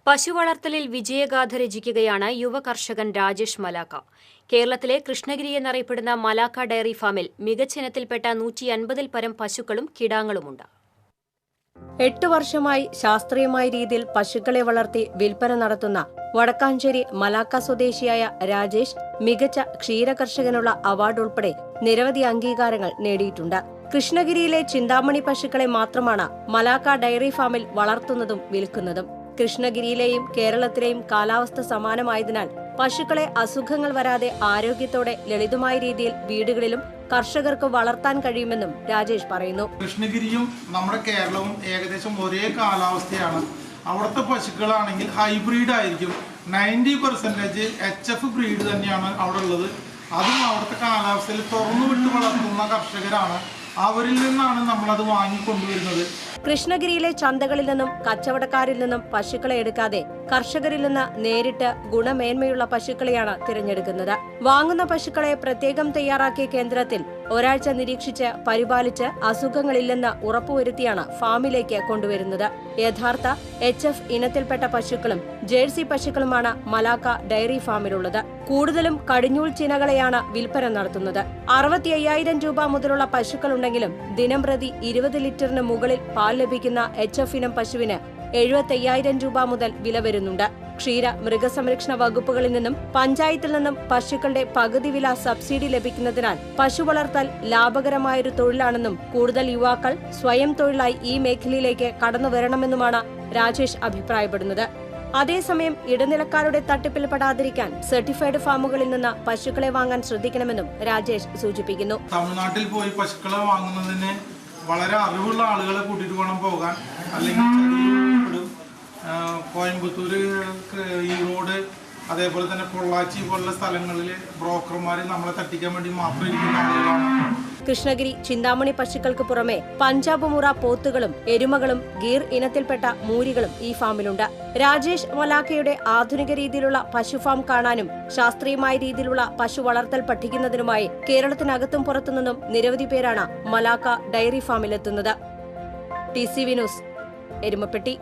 പശുവളർത്തലിൽ വിജയഗാഥ രചിക്കുകയാണ് യുവ കർഷകൻ രാജേഷ് മലാക്ക. കേരളത്തിലെ കൃഷ്ണഗിരി എന്നറിയപ്പെടുന്ന മലാക്ക ഡയറി ഫാമിൽ മികച്ച ഇനത്തിൽപ്പെട്ട 150-ൽ പരം പശുക്കളും കിടാങ്ങളുമുണ്ട്. 8 വർഷമായി ശാസ്ത്രീയമായ രീതിയിൽ പശുക്കളെ വളർത്തി വിൽപ്പന നടത്തുന്ന വടക്കാഞ്ചേരി മലാക്ക സ്വദേശിയായ രാജേഷ് മികച്ച ക്ഷീരകർഷകനുള്ള അവാർഡ് ഉൾപ്പെടെ നിരവധി അംഗീകാരങ്ങൾ നേടിയിട്ടുണ്ട്. കൃഷ്ണഗിരിയിലെ ചിന്താമണി പശുക്കളെ മാത്രമാണ് മലാക്ക ഡയറി ഫാമിൽ വളർത്തുന്നതും വിൽക്കുന്നതും. കൃഷ്ണഗിരിയിലെയും കേരളത്തിലെയും കാലാവസ്ഥ സമാനമായതിനാൽ പശുക്കളെ അസുഖങ്ങൾ വരാതെ ആരോഗ്യത്തോടെ ലളിതമായ രീതിയിൽ വീടുകളിലും കർഷകർക്ക് വളർത്താൻ കഴിയുമെന്നും രാജേഷ് പറയുന്നു. കൃഷ്ണഗിരിയും നമ്മുടെ കേരളവും ഏകദേശം ഒരേ കാലാവസ്ഥയാണ്. അവിടുത്തെ പശുക്കളാണെങ്കിൽ ഹൈബ്രിഡ് ആയിരിക്കും. 90% HF ബ്രീഡ് തന്നെയാണ് അവിടെ ഉള്ളത്. അതും അവിടുത്തെ കാലാവസ്ഥയിൽ തുറന്നു വിട്ട് വളർത്തുന്ന കർഷകരാണ്. അവരിൽ നിന്നാണ് നമ്മളത് വാങ്ങിക്കൊണ്ടുവരുന്നത്. കൃഷ്ണഗിരിയിലെ ചന്തകളിൽ നിന്നും കച്ചവടക്കാരിൽ നിന്നും പശുക്കളെ എടുക്കാതെ കർഷകരിൽ നിന്ന് നേരിട്ട് ഗുണമേന്മയുള്ള പശുക്കളെയാണ് തിരഞ്ഞെടുക്കുന്നത്. വാങ്ങുന്ന പശുക്കളെ പ്രത്യേകം തയ്യാറാക്കിയ കേന്ദ്രത്തിൽ ഒരാഴ്ച നിരീക്ഷിച്ച് പരിപാലിച്ച് അസുഖങ്ങളില്ലെന്ന് ഉറപ്പുവരുത്തിയാണ് ഫാമിലേക്ക് കൊണ്ടുവരുന്നത്. യഥാർത്ഥ HF ഇനത്തിൽപ്പെട്ട പശുക്കളും ജേഴ്സി പശുക്കളുമാണ് മലാക്ക ഡയറി ഫാമിലുള്ളത്. കൂടുതലും കടിഞ്ഞൂൽ ചിനകളെയാണ് വിൽപ്പന നടത്തുന്നത്. 65,000 രൂപ മുതലുള്ള പശുക്കളുണ്ടെങ്കിലും ദിനം പ്രതി 20 ലിറ്ററിന് മുകളിൽ പാൽ ലഭിക്കുന്ന HF ഇനം പശുവിന് 75,000 രൂപ മുതൽ വില വരുന്നുണ്ട്. ക്ഷീര മൃഗസംരക്ഷണ വകുപ്പുകളിൽ നിന്നും പഞ്ചായത്തിൽ നിന്നും പശുക്കളുടെ പകുതി വില സബ്സിഡി ലഭിക്കുന്നതിനാൽ പശു വളർത്തൽ ലാഭകരമായൊരു തൊഴിലാണെന്നും കൂടുതൽ യുവാക്കൾ സ്വയം തൊഴിലായി ഈ മേഖലയിലേക്ക് കടന്നുവരണമെന്നുമാണ് രാജേഷ് അഭിപ്രായപ്പെടുന്നത്. അതേസമയം ഇടനിലക്കാരുടെ തട്ടിപ്പിൽപ്പെടാതിരിക്കാൻ സർട്ടിഫൈഡ് ഫാമുകളിൽ നിന്ന് പശുക്കളെ വാങ്ങാൻ ശ്രദ്ധിക്കണമെന്നും രാജേഷ് സൂചിപ്പിക്കുന്നു. തമിഴ്നാട്ടിൽ പോയി പശുക്കളെ വാങ്ങുന്നതിന് വളരെ അറിവുള്ള ആളുകളെ കൂട്ടിയിട്ട് വേണം പോകാൻ. അല്ലെങ്കിൽ കോയമ്പത്തൂര്, ഈറോഡ്, അതേപോലെ തന്നെ പൊള്ളാച്ചി പോലുള്ള സ്ഥലങ്ങളിൽ ബ്രോക്കർമാർ നമ്മളെ തട്ടിക്കാൻ വേണ്ടി മാത്രം ഇരിക്കുന്ന ആളുകളാണ്. കൃഷ്ണഗിരി ചിന്താമണി പശുക്കൾക്ക് പുറമെ പഞ്ചാബ് മുറ പോത്തുകളും എരുമകളും ഗീർ ഇനത്തിൽപ്പെട്ട മൂരികളും ഈ ഫാമിലുണ്ട്. രാജേഷ് മലാക്കയുടെ ആധുനിക രീതിയിലുള്ള പശു ഫാം കാണാനും ശാസ്ത്രീയമായ രീതിയിലുള്ള പശു വളർത്തൽ പഠിക്കുന്നതിനുമായി കേരളത്തിനകത്തും പുറത്തുനിന്നും നിരവധി പേരാണ് മലാക്ക ഡയറി ഫാമിലെത്തുന്നത്. TCV news, Erumapetty.